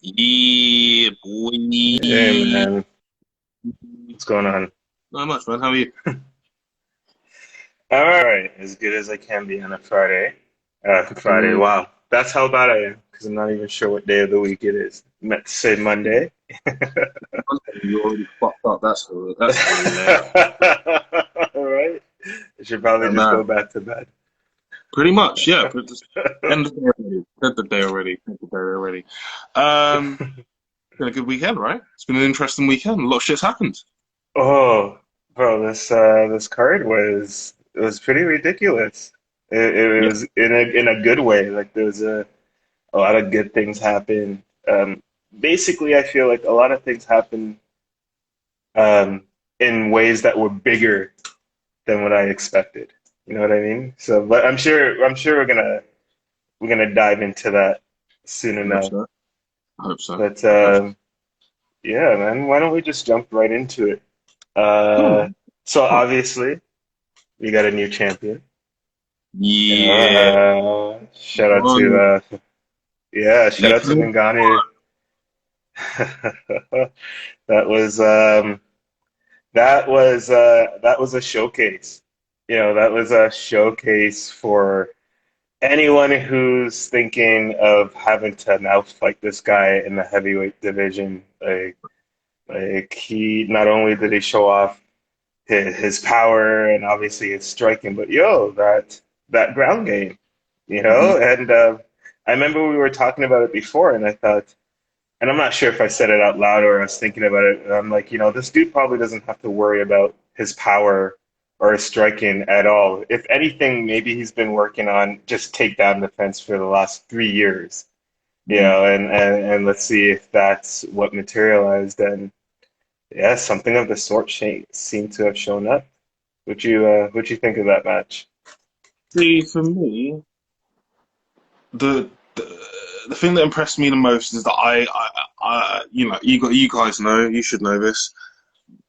Yeah, Hey boy. man, what's going on? Not much, man. How are you? I'm all right, as good as I can be on a Friday. Friday, Mm, wow, that's how bad I am because I'm not even sure what day of the week it is. Meant to say Monday. you already fucked up. That's hilarious. All right, I should probably Oh, just man. go back to bed. Pretty much, yeah. End of the day already. End of the day already. End of the day already. Um, been a good weekend, right? It's been an interesting weekend. A lot of shit's happened. Oh, bro, this card was pretty ridiculous. It Yeah. was in a good way. Like there was a lot of good things happen. Basically, I feel like a lot of things happen um, in ways that were bigger than what I expected. You know what I mean? So, but I'm sure we're gonna dive into that soon I hope enough. so. I hope so. But I hope so. yeah, man, why don't we just jump right into it? Cool. So Oh, obviously we got a new champion. yeah. Shout out to Ngannou. yeah, shout out to Ngannou. Ngannou. That was that was a showcase. You know, that was a showcase for anyone who's thinking of having to now fight this guy in the heavyweight division. Like he not only did he show off his power and obviously his striking, but yo, that ground game, you Mhm. know. And I remember we were talking about it before, and I thought, and I'm not sure if I said it out loud or I was thinking about it. I'm like, this dude probably doesn't have to worry about his power or his striking at all. If anything, maybe he's been working on just takedown defense for the last 3 years. Mhm. And let's see if that's what materialized. And yeah, something of the sort seemed to have shown up. What you think of that match? See, for me, the, the the thing that impressed me the most is that you guys know, you should know this.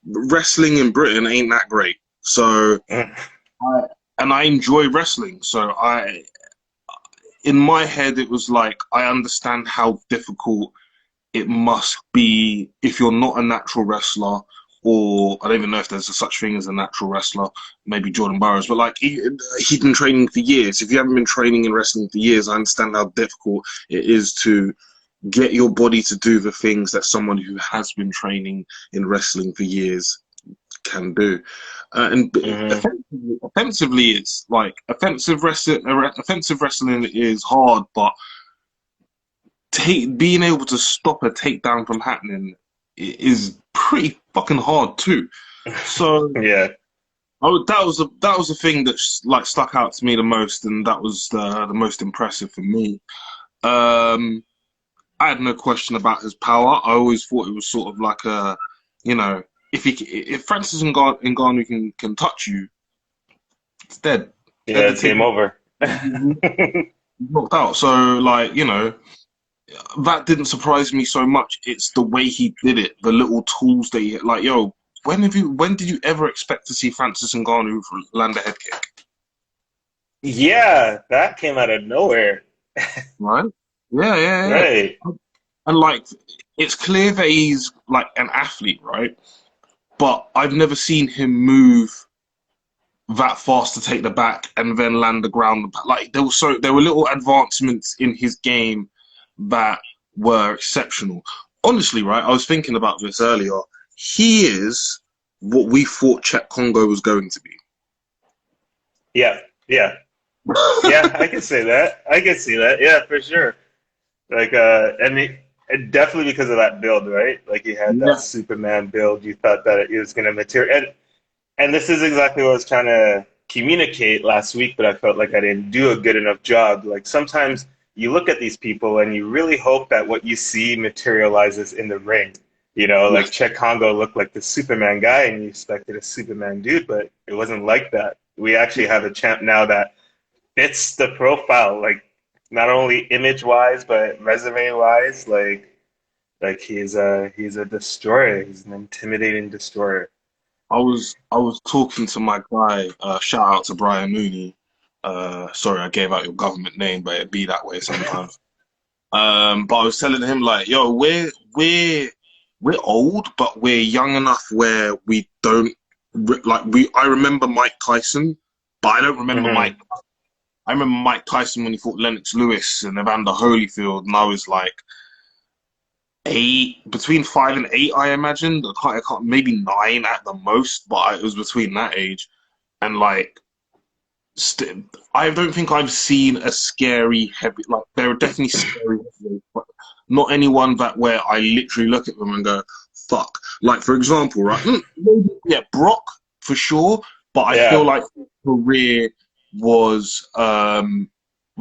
Wrestling in Britain ain't that great. So, I, and I enjoy wrestling. So in my head, it was like I understand how difficult it must be if you're not a natural wrestler, or I don't even know if there's a such thing as a natural wrestler, maybe Jordan Burroughs, but like he's been training for years. If you haven't been training in wrestling for years, I understand how difficult it is to get your body to do the things that someone who has been training in wrestling for years can do. And Hmm. offensively, it's like offensive wrestling is hard, but being able to stop a takedown from happening is pretty fucking hard too. So Yeah. that was the thing that like stuck out to me the most, and that was the most impressive for me. Um, I had no question about his power. I always thought it was sort of like a, you know, if Francis Ngannou can touch you, it's dead. Dead Yeah, to it's game take. over. Knocked out. So like that didn't surprise me so much. It's the way he did it, the little tools that he like. Yo, when did you ever expect to see Francis Ngannou land a head kick? Yeah, that came out of nowhere. Right? Yeah, yeah, yeah. Right. And like, it's clear that he's like an athlete, right? But I've never seen him move that fast to take the back and then land the ground. Like there were little advancements in his game that were exceptional. Honestly, right? I was thinking about this earlier. He is what we thought Czech Congo was going to be. Yeah. Yeah. Yeah, I can say that. I can see that. Yeah, for sure. Like and definitely because of that build, right? Like he had that Yeah. Superman build. You thought that it was going to material and this is exactly what I was trying to communicate last week, but I felt like I didn't do a good enough job. Like sometimes you look at these people and you really hope that what you see materializes in the ring. You know, like Yes, Chet Congo looked like the Superman guy and you expected a Superman dude, but it wasn't like that. We actually have a champ now that fits the profile, like not only image wise, but resume wise. Like he's a destroyer. He's an intimidating destroyer. I was talking to my guy. Shout out to Brian Mooney. Sorry, I gave out your government name, but it be that way sometimes. But I was telling him like, yo, we're old, but we're young enough where we don't like we. I remember Mike Tyson, but I don't remember Hmm. Mike. I remember Mike Tyson when he fought Lennox Lewis and Evander Holyfield, and I was like eight, between 5 and 8, I imagine. I can't, maybe 9 at the most, but it was between that age. And like, I don't think I've seen a scary heavy. Like, there are definitely scary heavyweights, but not anyone that where I literally look at them and go, "Fuck." Like, for example, right? Maybe, yeah, Brock for sure, but I feel Yeah. like his career was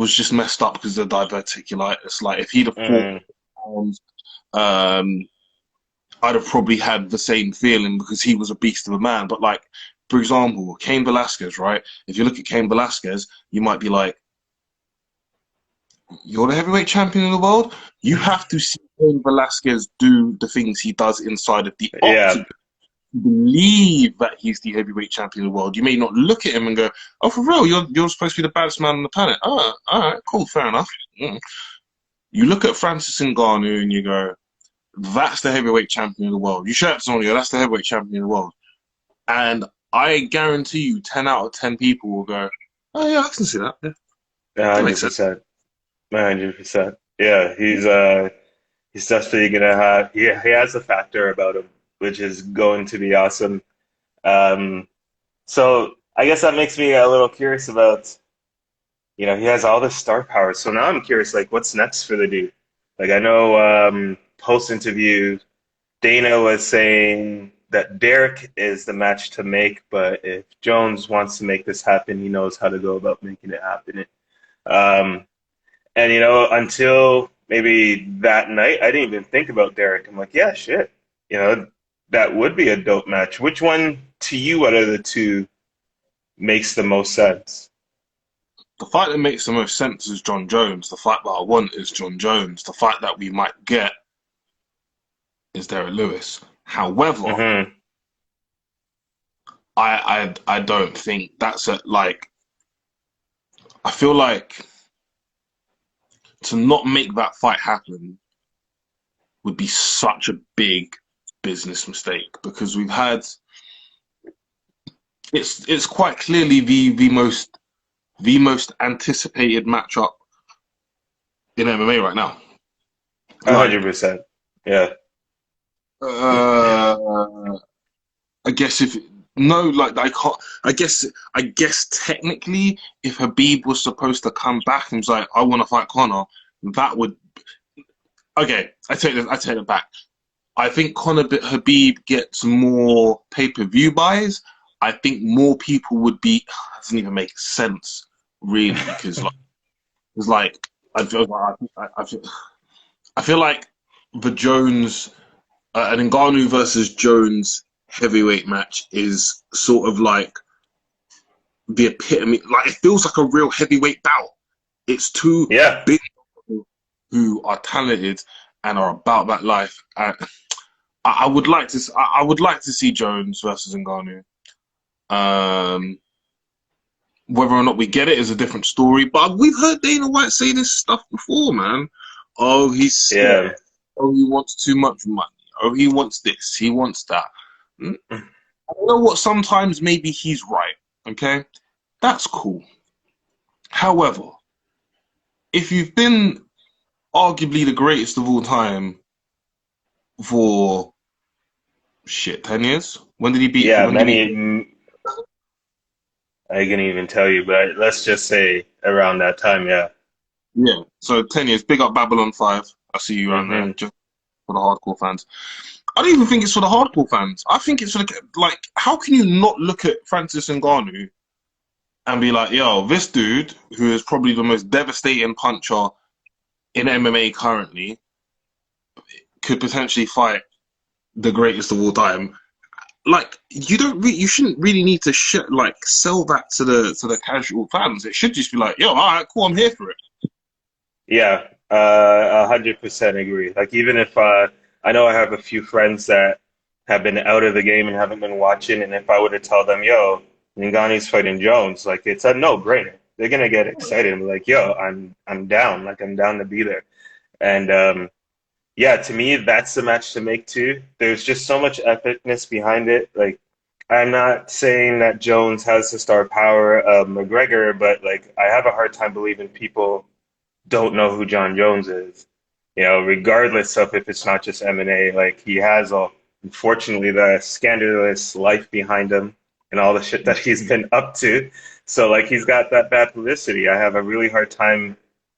just messed up because of diverticulitis. Like, if he'd have fought Mm. pounds, um, I'd have probably had the same feeling because he was a beast of a man. But like, for example, Cain Velasquez, right? If you look at Cain Velasquez, you might be like, "You're the heavyweight champion of the world." You have to see Cain Velasquez do the things he does inside of the Yeah. octagon to believe that he's the heavyweight champion of the world. You may not look at him and go, "Oh, for real? You're supposed to be the baddest man on the planet." Oh, all right, cool, fair enough. Mm. You look at Francis Ngannou and you go, "That's the heavyweight champion of the world." You show it to someone, you go, "That's the heavyweight champion of the world." And I guarantee you, 10 out of 10 people will go, "Oh, yeah, I can see that. Yeah, that makes sense." 100%. 100%. Yeah, he's definitely gonna have he has a factor about him, which is going to be awesome. Um, so I guess that makes me a little curious about, he has all this star power. So now I'm curious, like, what's next for the dude? Like, I know post interview, Dana was saying that Derek is the match to make, but if Jones wants to make this happen, he knows how to go about making it happen. Um, and until maybe that night, I didn't even think about Derek. I'm like, yeah, shit. That would be a dope match. Which one to you out of the two makes the most sense? The fight that makes the most sense is John Jones. The fight that I want is John Jones. The fight that we might get is Derek Lewis. However, Hmm. I don't think that's a like. I feel like to not make that fight happen would be such a big business mistake because we've had it's quite clearly the most anticipated matchup in MMA right now. Like, 100%. Yeah. uh, I guess if no, like I can't. I guess technically, if Habib was supposed to come back and was like, "I want to fight Conor," that would okay. I take it back. I think Habib gets more pay-per-view buys. I think more people would be. Doesn't even make sense really because like it's like I feel like I feel like the Jones an Ngannou versus Jones heavyweight match is sort of like the epitome. Like it feels like a real heavyweight bout. It's two Yeah. big people who are talented and are about that life. I would like to. I would like to see Jones versus Ngannou. Um, whether or not we get it is a different story. But we've heard Dana White say this stuff before, man. Oh, he's Yeah. scared. Oh, he wants too much money. Oh, he wants this. He wants that. Mm, you know what? Sometimes maybe he's right. Okay, that's cool. However, if you've been arguably the greatest of all time for shit 10 years, when did he beat? Yeah. When did he Many, beat? I can even tell you, but let's just say around that time. Yeah. Yeah, so 10 years. Big up Babylon 5. I see you around there. Hmm. Just for the hardcore fans. I don't even think it's for the hardcore fans. I think it's for the like. How can you not look at Francis Ngannou and be like, yo, this dude, who is probably the most devastating puncher in MMA currently, could potentially fight the greatest of all time. Like, you shouldn't really need to sell that to the casual fans. It should just be like, yo, all right, cool, I'm here for it. Yeah, 100% agree. Like even if I know I have a few friends that have been out of the game and haven't been watching, and if I were to tell them, "Yo, Ngannou's fighting Jones," like it's a no-brainer. They're gonna get excited and be like, "Yo, I'm down. Like I'm down to be there." And yeah, to me, that's the match to make too. There's just so much epicness behind it. Like I'm not saying that Jones has the star power of McGregor, but like I have a hard time believing people don't know who John Jones is. You know, regardless of if it's not just MMA, like he has all, unfortunately, the scandalous life behind him and all the shit that he's been up to. So like he's got that bad publicity. I have a really hard time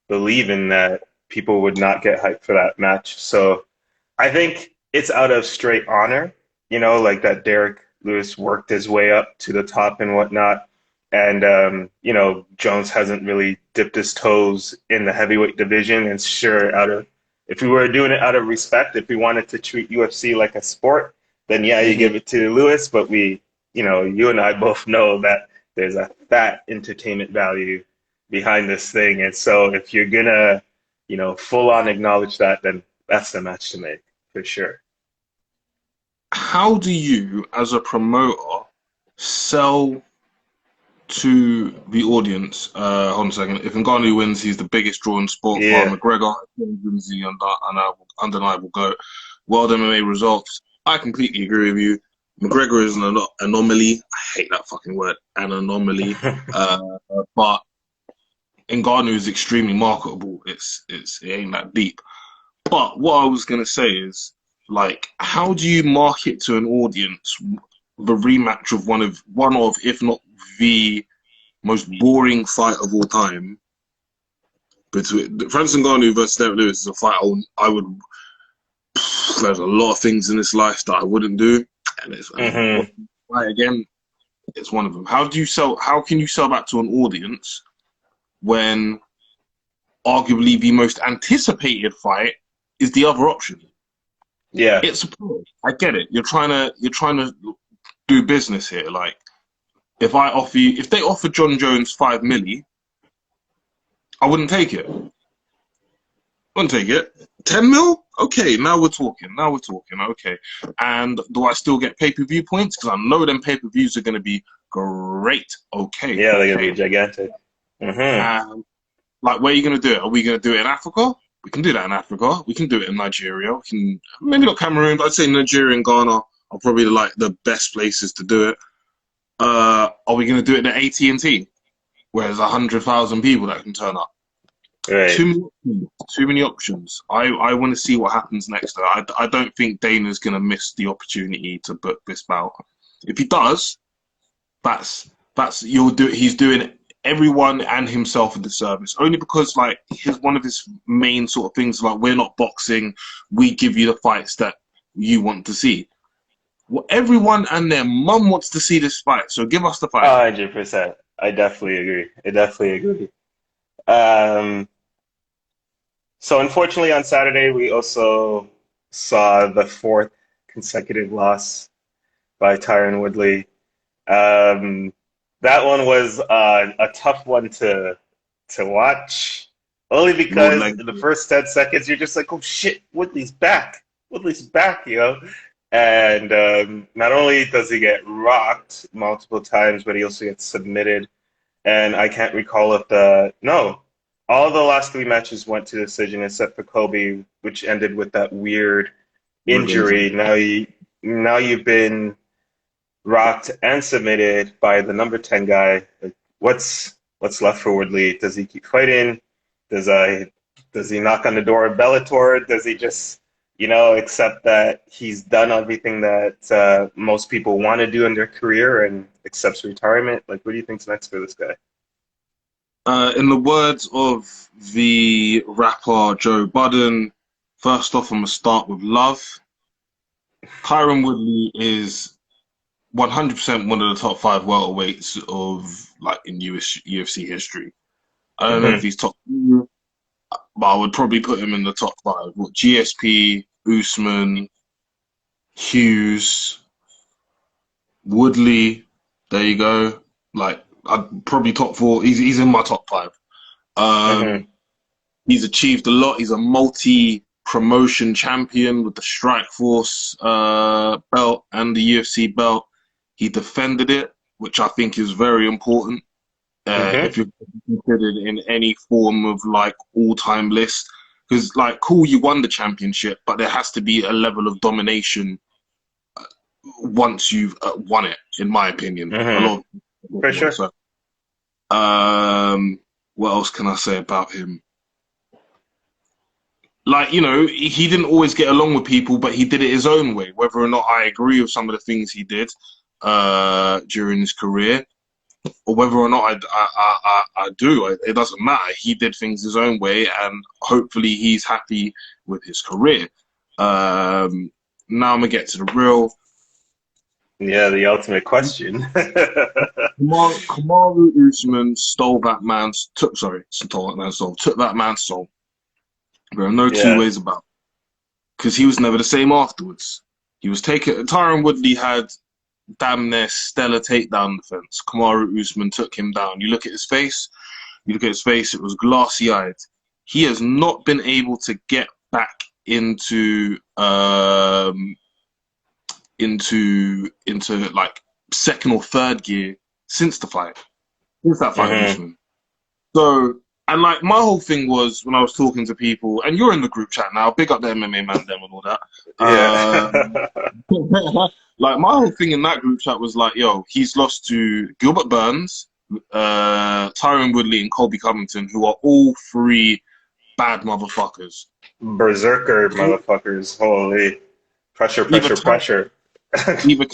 believing that people would not get hyped for that match. So I think it's out of straight honor, you know, like that Derek Lewis worked his way up to the top and whatnot. And, you know, Jones hasn't really dipped his toes in the heavyweight division. And sure, if we were doing it out of respect, if we wanted to treat UFC like a sport, then yeah, you Mm-hmm. give it to Lewis. But you know, you and I both know that there's a fat entertainment value behind this thing. And so if you're gonna, you know, full on acknowledge that, then that's the match to make for sure. How do you, as a promoter, sell to the audience? Hold on a second. If Ngannou wins, he's the biggest draw in sport. For Yeah. McGregor wins the undeniable GOAT. World MMA results. I completely agree with you. McGregor is an anomaly. I hate that fucking word, an anomaly. Uh, but Ngannou is extremely marketable. It ain't that deep. But what I was gonna say is, like, how do you market to an audience the rematch of one of, if not the most boring fight of all time between Francis Ngannou versus Derek Lewis is a fight I would. There's a lot of things in this life that I wouldn't do, and Hmm. fight again, it's one of them. How do you sell? How can you sell that to an audience when arguably the most anticipated fight is the other option? Yeah. It's a pro. I get it. You're trying to do business here. Like if they offer John Jones 5 milli, I wouldn't take it. Wouldn't take it. 10 mil? Okay, now we're talking. Now we're talking. Okay. And do I still get pay-per-view points? Because I know them pay-per-views are going to be great. Okay, Yeah, they're gonna be okay. gigantic. Hmm. And like, where are you going to do it? Are we going to do it in Africa? We can do that in Africa. We can do it in Nigeria. We can maybe not Cameroon, but I'd say Nigeria and Ghana are probably like the best places to do it. Are we going to do it at AT&T, where there's 100,000 people that can turn up? Right. Too many options. Too many options. I want to see what happens next. I don't think Dana's going to miss the opportunity to book this bout. If he does, that's he's doing everyone and himself a disservice. Only because like one of his main sort of things like we're not boxing, we give you the fights that you want to see. Well, everyone and their mum wants to see this fight, so give us the fight. 100%. I definitely agree. I definitely agree. Um, so unfortunately on Saturday we also saw the fourth consecutive loss by Tyron Woodley. Um, that one was a tough one to watch, only Lord because leg. in the first 10 seconds you're just like, oh shit, Woodley's back. Woodley's back, you know? And not only does he get rocked multiple times, but he also gets submitted. And I can't recall if no, all the last three matches went to decision except for Kobe, which ended with that weird Rib injury. injury. Now you've been rocked and submitted by the number 10 guy. Like, what's left for Woodley? Does he keep fighting? Does I does he knock on the door of Bellator? Does he just, you know, accept that he's done everything that most people want to do in their career and accepts retirement? Like, what do you think's next for this guy? In the words of the rapper Joe Budden, first off, I'm gonna start with love. Kyron Woodley is 100% one of the top five welterweights of like in UFC history. I don't know if Hmm. he's top, but I would probably put him in the top five. What, GSP, Usman, Hughes, Woodley. There you go. Like I'd probably top four. He's in my top five. Hmm. Um, he's achieved a lot. He's a multi-promotion champion with the Strikeforce belt and the UFC belt. He defended it, which I think is very important. Hmm. If you're considered in any form of like all-time list, because like, cool, you won the championship, but there has to be a level of domination once you've won it. In my opinion, a Hmm. lot. For Of, sure. so, what else can I say about him? Like, he didn't always get along with people, but he did it his own way. Whether or not I agree with some of the things he did during his career, or whether or not I do, it doesn't matter. He did things his own way, and hopefully he's happy with his career. Now I'm gonna get to the real. Yeah, the ultimate question. Kamaru Usman stole that man's took sorry stole that man's soul took that man's soul. There are no two Yeah. ways about it, because he was never the same afterwards. He was taken. Tyron Woodley had damn near stellar takedown defense. Kamaru Usman took him down. You look at his face. You look at his face. It was glassy eyed. He has not been able to get back into like second or third gear since the fight. Since that fight with Hmm. Usman. So, and like my whole thing was when I was talking to people, and you're in the group chat now, big up the MMA man them and all that. Yeah. Like my whole thing in that group chat was like, yo, he's lost to Gilbert Burns, Tyron Woodley, and Colby Covington, who are all three bad motherfuckers. Berserker motherfuckers. Holy. Pressure, Either pressure, pressure. either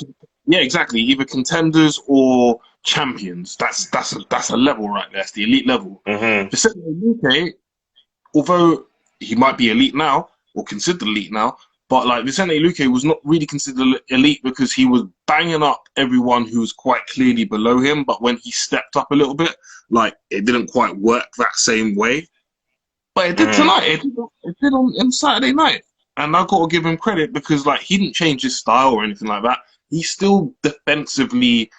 yeah, exactly, either contenders or champions. That's a level right there. It's the elite level. Hmm. Vicente Luque, although he might be elite now or considered elite now, but like Vicente Luque was not really considered elite because he was banging up everyone who was quite clearly below him. But when he stepped up a little bit, like it didn't quite work that same way. But it did Hmm. tonight. It did on Saturday night, and I got to give him credit because like he didn't change his style or anything like that. He's still defensively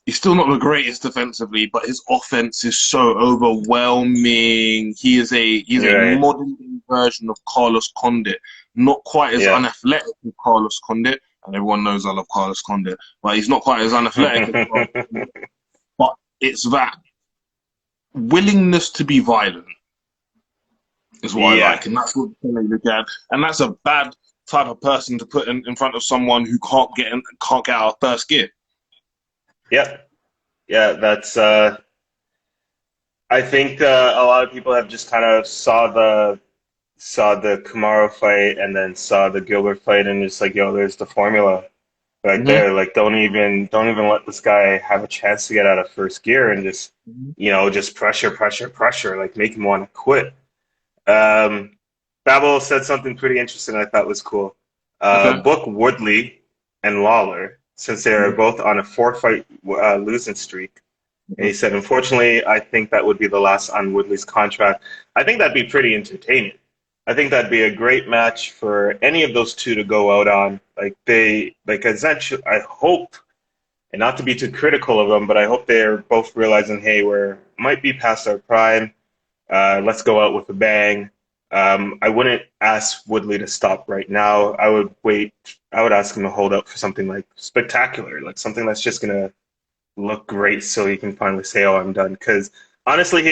he's still not the greatest defensively, but his offense is so overwhelming. He is a Right. modern version of Carlos Condit, not quite as Yeah. unathletic as Carlos Condit, and everyone knows I love Carlos Condit, but he's not quite as unathletic as Carlos Condit. But it's that willingness to be violent is what I Yeah. like, and that's what they look at, and that's a bad type of person to put in front of someone who can't get out of first gear. Yep. Yeah, that's I think a lot of people have just kind of saw the Kamaru fight and then saw the Gilbert fight and just like, yo, there's the formula right Mm-hmm. there. Like don't even let this guy have a chance to get out of first gear and just, just pressure, pressure, pressure, like make him want to quit. Um, Babel said something pretty interesting I thought was cool. Okay. Book Woodley and Lawler, since they're Mm-hmm. both on a four-fight losing streak. And he said, unfortunately, I think that would be the last on Woodley's contract. I think that'd be pretty entertaining. I think that'd be a great match for any of those two to go out on. Like essentially, I hope, and not to be too critical of them, but I hope they're both realizing, hey, we're might be past our prime. Let's go out with a bang. I wouldn't ask Woodley to stop right now. I would wait. I would ask him to hold up for something like spectacular, like something that's just gonna look great, so he can finally say, "Oh, I'm done." Because honestly,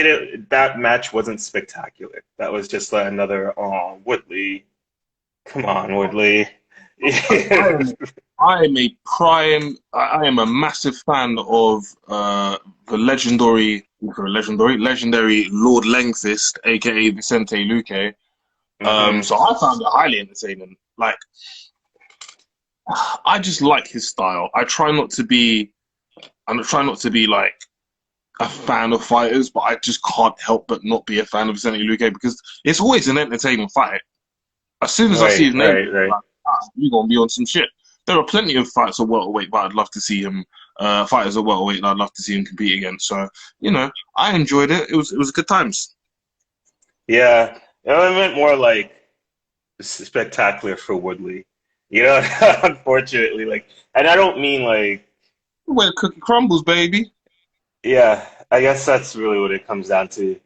that match wasn't spectacular. That was just another, "Oh, Woodley, come on, Woodley." I am I am a prime. I am a massive fan of the legendary Lord Lengthist, aka Vicente Luque. Hmm. So I found it highly entertaining. Like I just like his style. I'm trying not to be like a fan of fighters, but I just can't help but not be a fan of Vicente Luque because it's always an entertaining fight. As soon as I see Right, his name, right, I'm right. like, ah, you're gonna be on some shit. there are plenty of fights at welterweight, but I'd love to see him fighters at welterweight that I'd love to see him compete against. So I enjoyed it. It was good times. Yeah, I meant more like spectacular for Woodley. Unfortunately, and I don't mean Where the cookie crumbles, baby. yeah, I guess that's really what it comes down to.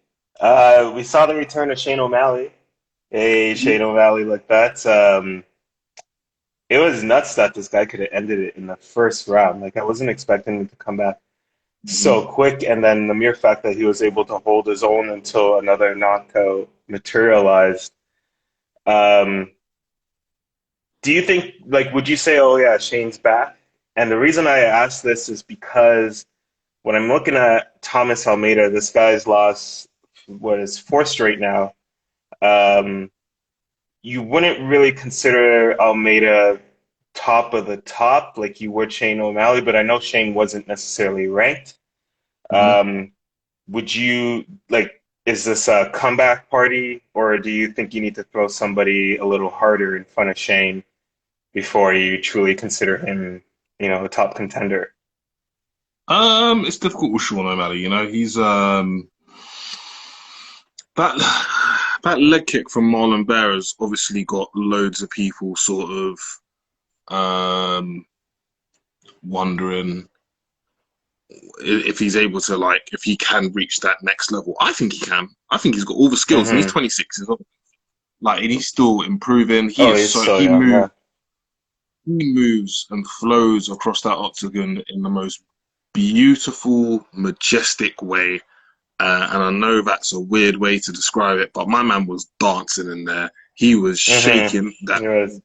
We saw the return of Shane O'Malley. Hey, Shane O'Malley, like that. It was nuts that this guy could have ended it in the first round. Like I wasn't expecting him to come back Mhm. so quick, and then the mere fact that he was able to hold his own until another knockout materialized. Um, do you think, would you say, oh yeah, Shane's back? And the reason I ask this is because when I'm looking at Thomas Almeida, this guy's lost what is fourth straight now. Um, you wouldn't really consider Almeida top of the top like you would Shane O'Malley, but I know Shane wasn't necessarily ranked. Mhm. Um, would you is this a comeback party, or do you think you need to throw somebody a little harder in front of Shane before you truly consider him, a top contender? It's difficult with Sean O'Malley. He's that that leg kick from Marlon Bearer's obviously got loads of people sort of wondering if he's able to if he can reach that next level. I think he can. I think he's got all the skills, and he's Hmm. 26. And he's still improving. Oh, he's so He young, yeah. moves and flows across that octagon in the most beautiful, majestic way. And I know that's a weird way to describe it, but my man was dancing in there. He was Hmm. shaking that, He was.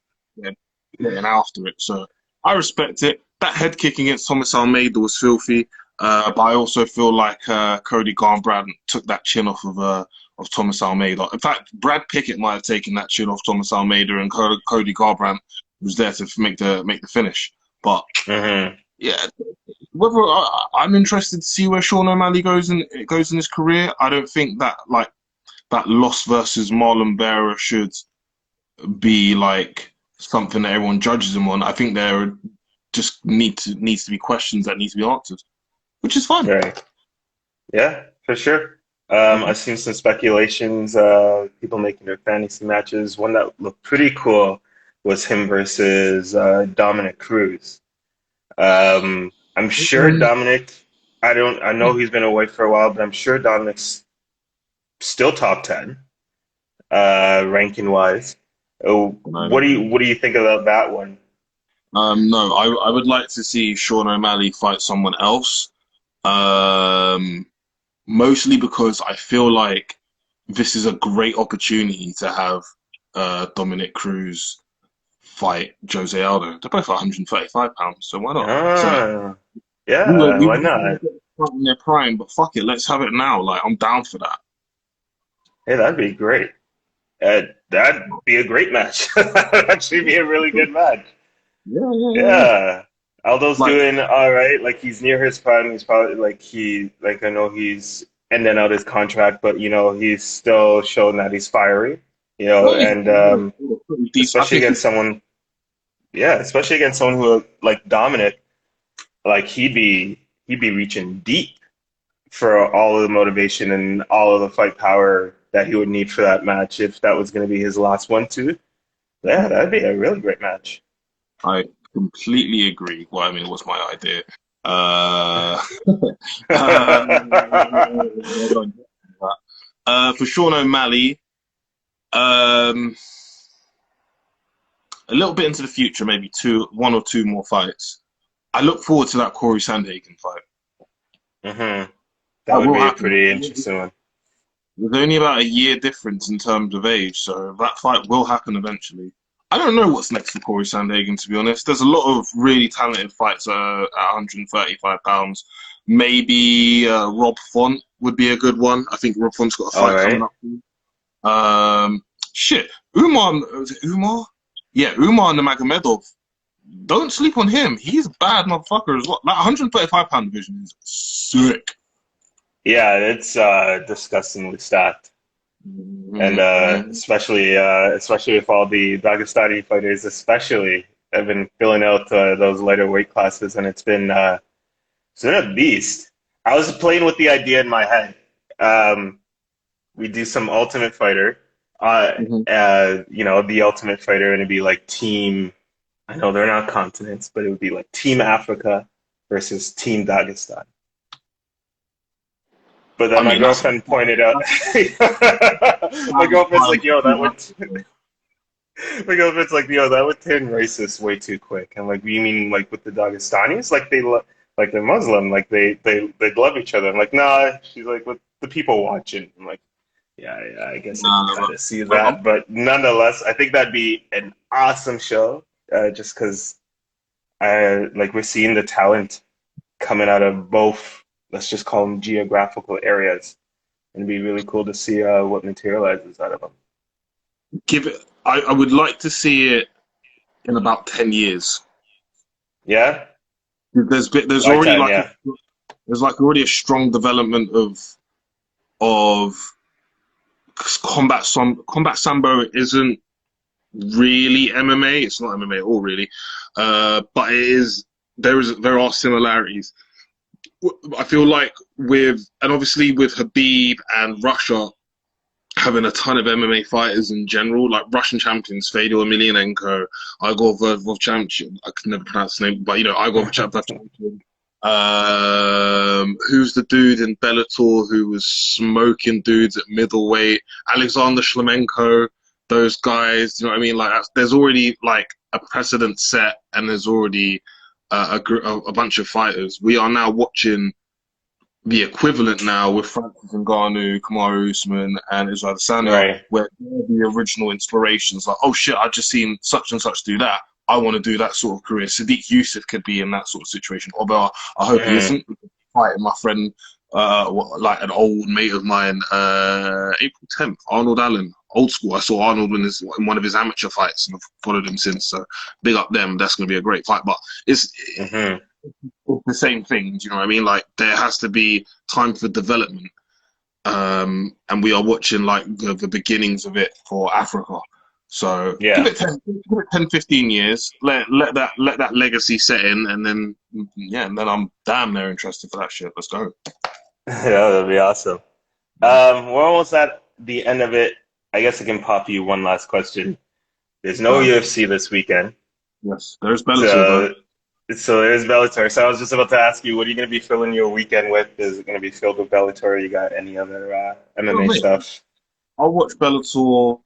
getting after it. So I respect it. That head kick against Thomas Almeida was filthy, but I also feel like Cody Garbrandt took that chin off of Thomas Almeida. In fact, Brad Pickett might have taken that chin off Thomas Almeida, and Cody Garbrandt was there to make the finish. But Hmm. yeah, I'm interested to see where Sean O'Malley goes in his career. I don't think that that loss versus Marlon Vera should be something that everyone judges him on. I think there just needs to be questions that need to be answered, which is fine. Right. Yeah, for sure. Mhm. I've seen some speculations, people making their fantasy matches. One that looked pretty cool was him versus Dominic Cruz. I'm sure Dominic, I know he's been away for a while, but I'm sure Dominic's still top 10, ranking wise. Oh, what do you think about that one? No, I would like to see Sean O'Malley fight someone else. Um, Mostly because I feel like this is a great opportunity to have Dominic Cruz fight Jose Aldo. They're both 135 pounds, so why not? So Ah, we were yeah, we why were not? in their prime, but fuck it, let's have it now. I'm down for that. Hey, that'd be great. That'd be a great match. That'd actually be a really good match. Yeah, yeah, yeah, yeah. Yeah. Aldo's Like, doing all right. Like he's near his prime. He's probably I know he's ending out his contract, but he's still showing that he's fiery. well, he's And pretty decent. I especially think against someone, yeah, especially against someone who like Dominic, like he'd be reaching deep for all of the motivation and all of the fight power that he would need for that match if that was going to be his last one too. Yeah, that'd be a really great match. I completely agree. Well, I mean, it was my idea. Uh, for Sean O'Malley, um, a little bit into the future, maybe one or two more fights. I look forward to that Corey Sandhagen fight. Hmm. That That would will be a happen. pretty interesting one. There's only about a year difference in terms of age, so that fight will happen eventually. I don't know what's next for Corey Sandhagen, to be honest. There's a lot of really talented fights at 135 pounds. Maybe Rob Font would be a good one. I think Rob Font's got a All fight coming right. up. Shit, Umar, was it Umar? Yeah, Umar Nurmagomedov. Don't sleep on him. He's a bad motherfucker as well. That 135-pound division is sick. Yeah, it's disgustingly stacked, and Mm-hmm. especially with all the Dagestani fighters, especially. I've been filling out those lighter weight classes, and it's been a beast. I was playing with the idea in my head. Um, we do some Ultimate Fighter, Hmm. the Ultimate Fighter, and it'd be like team. I know they're not continents, but it would be like Team Africa versus Team Dagestan. But I then my mean, that's girlfriend pointed out, my girlfriend's like, "Yo, that would." My girlfriend's like, "Yo, that would turn racist way too quick." I'm like, "You mean like with the Dagestanis? Like they're Muslim, like they love each other." I'm like, "Nah." She's like, "With the people watching." I'm like, "Yeah, yeah, I guess I can kind of see bro, that." But nonetheless, I think that'd be an awesome show, just because we're seeing the talent coming out of both. Let's just call them geographical areas, and it'd be really cool to see what materializes out of them. give it. I would like to see it in about 10 years. Yeah, There's my already time. like Yeah. there's like already a strong development of combat sambo isn't really MMA. It's not MMA at all, really. But it is. There are similarities. I feel like and obviously with Habib and Russia having a ton of MMA fighters in general, like Russian champions, Fedor Emelianenko, Igor Verdov champion. I can never pronounce his name, but Igor Verdov champion. Who's the dude in Bellator who was smoking dudes at middleweight? Alexander Shlemenko. Those guys, you know what I mean? Like, there's already like a precedent set, and there's already a bunch of fighters. We are now watching the equivalent now with Francis Ngannou, Kamaru Usman, and Israel Adesanya, Right. where they're the original inspirations. Like, oh shit, I just seen such and such do that. I want to do that sort of career. Sadiq Youssef could be in that sort of situation, although I hope he Mm. isn't. Fighting my friend, like an old mate of mine, April 10th, Arnold Allen, old school. I saw Arnold in one of his amateur fights, and I've followed him since. So big up them. That's going to be a great fight. But it's Hmm. the same thing. Do you know what I mean? Like there has to be time for development, and we are watching like the beginnings of it for Africa. So Yeah. give it 10, 15 years. Let that legacy set in, and then yeah, and then I'm damn near interested for that shit. Let's go. Yeah, that'd be awesome. We're almost at the end of it. I guess I can pop you one last question. There's no Fine. UFC this weekend, Yes, there's Bellator though. so there's Bellator. So I was just about to ask you, what are you going to be filling your weekend with? Is it going to be filled with Bellator? You got any other Oh, MMA mate, stuff? I'll watch Bellator.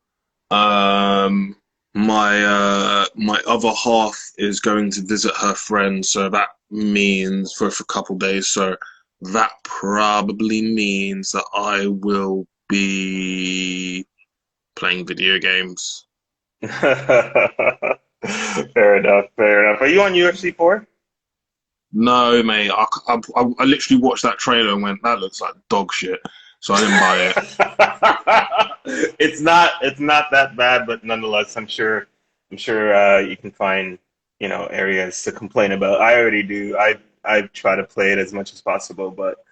Um, my other half is going to visit her friend, so that means for a couple days. So that probably means that I will be playing video games. Fair enough. Fair enough. Are you on UFC 4? No, mate, I literally watched that trailer and went, that looks like dog shit. So I didn't buy it. It's not that bad, but nonetheless, I'm sure you can find areas to complain about. I already do. I try to play it as much as possible, but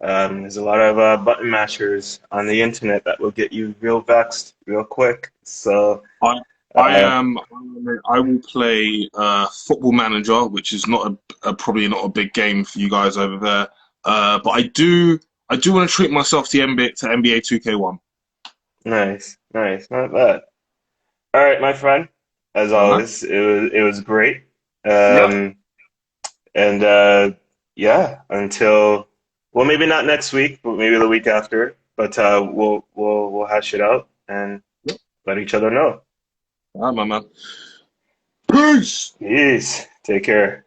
there's a lot of button mashers on the internet that will get you real vexed real quick. So I I uh, am. I will play Football Manager, which is not probably not a big game for you guys over there. But I do want to treat myself to NBA 2K1. nice, nice, not bad. All right, my friend. As All right. always, it was great. Yeah. Um, and yeah, until well, maybe not next week, but maybe the week after. But we'll hash it out and let each other know. All right, my man. Peace. Peace. Take care.